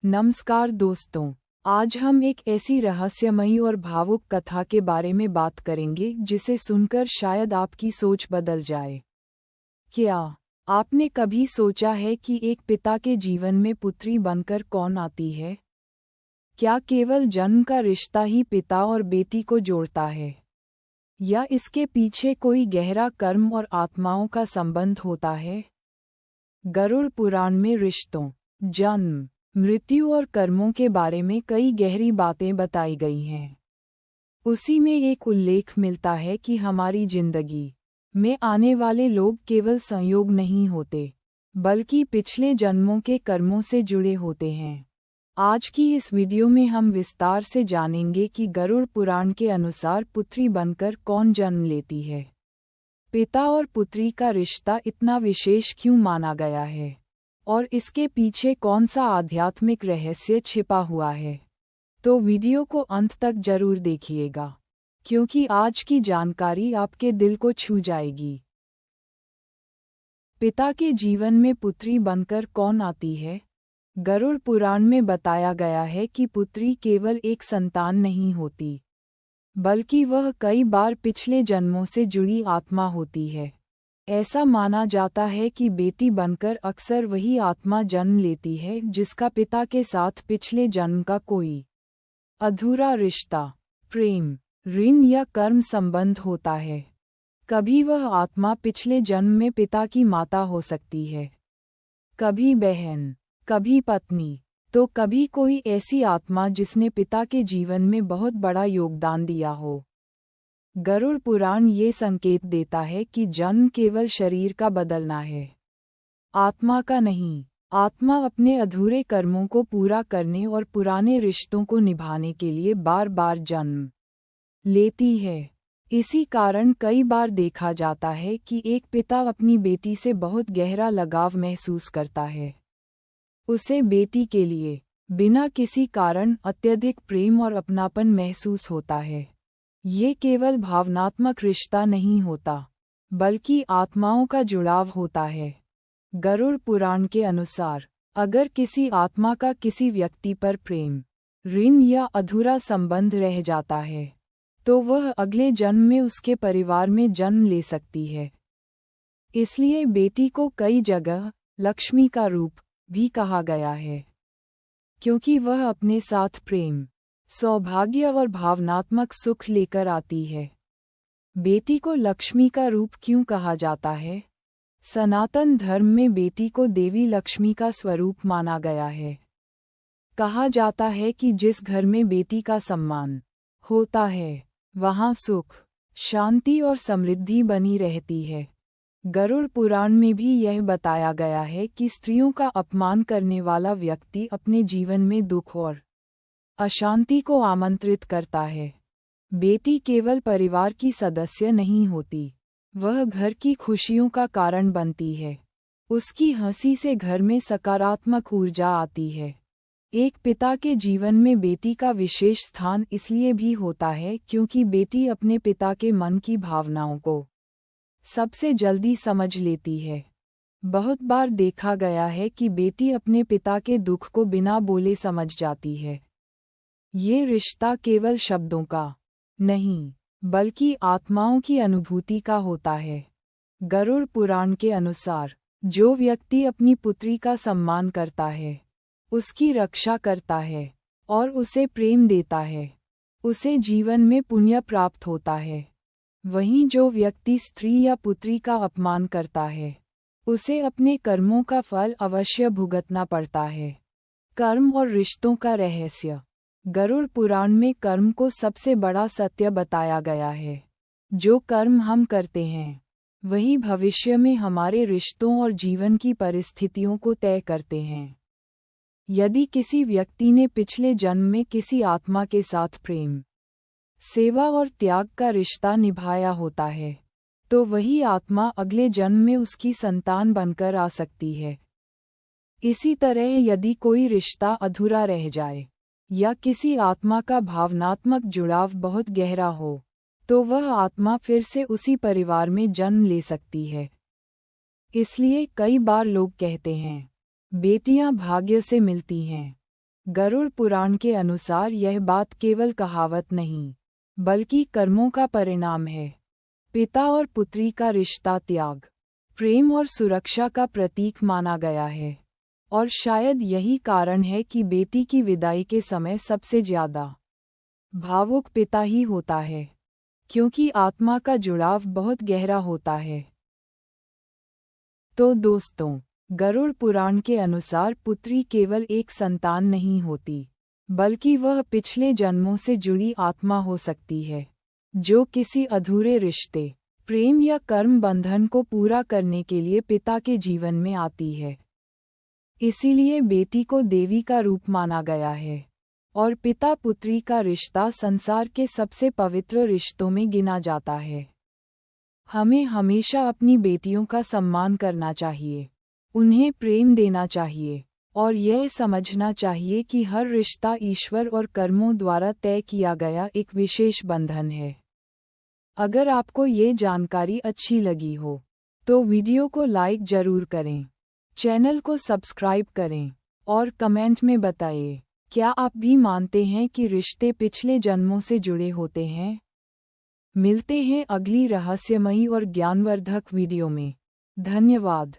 नमस्कार दोस्तों, आज हम एक ऐसी रहस्यमयी और भावुक कथा के बारे में बात करेंगे जिसे सुनकर शायद आपकी सोच बदल जाए। क्या आपने कभी सोचा है कि एक पिता के जीवन में पुत्री बनकर कौन आती है? क्या केवल जन्म का रिश्ता ही पिता और बेटी को जोड़ता है? या इसके पीछे कोई गहरा कर्म और आत्माओं का संबंध होता है? गरुड़ पुराण में रिश्तों, जन्म, मृत्यु और कर्मों के बारे में कई गहरी बातें बताई गई हैं। उसी में एक उल्लेख मिलता है कि हमारी जिंदगी में आने वाले लोग केवल संयोग नहीं होते, बल्कि पिछले जन्मों के कर्मों से जुड़े होते हैं। आज की इस वीडियो में हम विस्तार से जानेंगे कि गरुड़ पुराण के अनुसार पुत्री बनकर कौन जन्म लेती है। पिता और पुत्री का रिश्ता इतना विशेष क्यों माना गया है? और इसके पीछे कौन सा आध्यात्मिक रहस्य छिपा हुआ है? तो वीडियो को अंत तक जरूर देखिएगा, क्योंकि आज की जानकारी आपके दिल को छू जाएगी। पिता के जीवन में पुत्री बनकर कौन आती है? गरुड़ पुराण में बताया गया है कि पुत्री केवल एक संतान नहीं होती, बल्कि वह कई बार पिछले जन्मों से जुड़ी आत्मा होती है। ऐसा माना जाता है कि बेटी बनकर अक्सर वही आत्मा जन्म लेती है जिसका पिता के साथ पिछले जन्म का कोई अधूरा रिश्ता, प्रेम, ऋण या कर्म संबंध होता है। कभी वह आत्मा पिछले जन्म में पिता की माता हो सकती है, कभी बहन, कभी पत्नी, तो कभी कोई ऐसी आत्मा जिसने पिता के जीवन में बहुत बड़ा योगदान दिया हो। गरुड़ पुराण ये संकेत देता है कि जन्म केवल शरीर का बदलना है, आत्मा का नहीं। आत्मा अपने अधूरे कर्मों को पूरा करने और पुराने रिश्तों को निभाने के लिए बार बार जन्म लेती है। इसी कारण कई बार देखा जाता है कि एक पिता अपनी बेटी से बहुत गहरा लगाव महसूस करता है। उसे बेटी के लिए बिना किसी कारण अत्यधिक प्रेम और अपनापन महसूस होता है। ये केवल भावनात्मक रिश्ता नहीं होता, बल्कि आत्माओं का जुड़ाव होता है। गरुड़ पुराण के अनुसार अगर किसी आत्मा का किसी व्यक्ति पर प्रेम, ऋण या अधूरा संबंध रह जाता है, तो वह अगले जन्म में उसके परिवार में जन्म ले सकती है। इसलिए बेटी को कई जगह लक्ष्मी का रूप भी कहा गया है, क्योंकि वह अपने साथ प्रेम, सौभाग्य और भावनात्मक सुख लेकर आती है। बेटी को लक्ष्मी का रूप क्यों कहा जाता है? सनातन धर्म में बेटी को देवी लक्ष्मी का स्वरूप माना गया है। कहा जाता है कि जिस घर में बेटी का सम्मान होता है, वहाँ सुख, शांति और समृद्धि बनी रहती है। गरुड़ पुराण में भी यह बताया गया है कि स्त्रियों का अपमान करने वाला व्यक्ति अपने जीवन में दुख और अशांति को आमंत्रित करता है। बेटी केवल परिवार की सदस्य नहीं होती, वह घर की खुशियों का कारण बनती है। उसकी हंसी से घर में सकारात्मक ऊर्जा आती है। एक पिता के जीवन में बेटी का विशेष स्थान इसलिए भी होता है क्योंकि बेटी अपने पिता के मन की भावनाओं को सबसे जल्दी समझ लेती है। बहुत बार देखा गया है कि बेटी अपने पिता के दुख को बिना बोले समझ जाती है। ये रिश्ता केवल शब्दों का नहीं, बल्कि आत्माओं की अनुभूति का होता है। गरुड़ पुराण के अनुसार जो व्यक्ति अपनी पुत्री का सम्मान करता है, उसकी रक्षा करता है और उसे प्रेम देता है, उसे जीवन में पुण्य प्राप्त होता है। वहीं जो व्यक्ति स्त्री या पुत्री का अपमान करता है, उसे अपने कर्मों का फल अवश्य भुगतना पड़ता है। कर्म और रिश्तों का रहस्य। गरुड़ पुराण में कर्म को सबसे बड़ा सत्य बताया गया है। जो कर्म हम करते हैं, वही भविष्य में हमारे रिश्तों और जीवन की परिस्थितियों को तय करते हैं। यदि किसी व्यक्ति ने पिछले जन्म में किसी आत्मा के साथ प्रेम, सेवा और त्याग का रिश्ता निभाया होता है, तो वही आत्मा अगले जन्म में उसकी संतान बनकर आ सकती है। इसी तरह यदि कोई रिश्ता अधूरा रह जाए या किसी आत्मा का भावनात्मक जुड़ाव बहुत गहरा हो, तो वह आत्मा फिर से उसी परिवार में जन्म ले सकती है। इसलिए कई बार लोग कहते हैं, बेटियां भाग्य से मिलती हैं, गरुड़ पुराण के अनुसार यह बात केवल कहावत नहीं, बल्कि कर्मों का परिणाम है। पिता और पुत्री का रिश्ता त्याग, प्रेम और सुरक्षा का प्रतीक माना गया है, और शायद यही कारण है कि बेटी की विदाई के समय सबसे ज्यादा भावुक पिता ही होता है, क्योंकि आत्मा का जुड़ाव बहुत गहरा होता है। तो दोस्तों, गरुड़ पुराण के अनुसार पुत्री केवल एक संतान नहीं होती, बल्कि वह पिछले जन्मों से जुड़ी आत्मा हो सकती है, जो किसी अधूरे रिश्ते, प्रेम या कर्म बंधन को पूरा करने के लिए पिता के जीवन में आती है। इसीलिए बेटी को देवी का रूप माना गया है, और पिता पुत्री का रिश्ता संसार के सबसे पवित्र रिश्तों में गिना जाता है। हमें हमेशा अपनी बेटियों का सम्मान करना चाहिए, उन्हें प्रेम देना चाहिए, और यह समझना चाहिए कि हर रिश्ता ईश्वर और कर्मों द्वारा तय किया गया एक विशेष बंधन है। अगर आपको ये जानकारी अच्छी लगी हो, तो वीडियो को लाइक जरूर करें, चैनल को सब्सक्राइब करें, और कमेंट में बताइए, क्या आप भी मानते हैं कि रिश्ते पिछले जन्मों से जुड़े होते हैं? मिलते हैं अगली रहस्यमयी और ज्ञानवर्धक वीडियो में। धन्यवाद।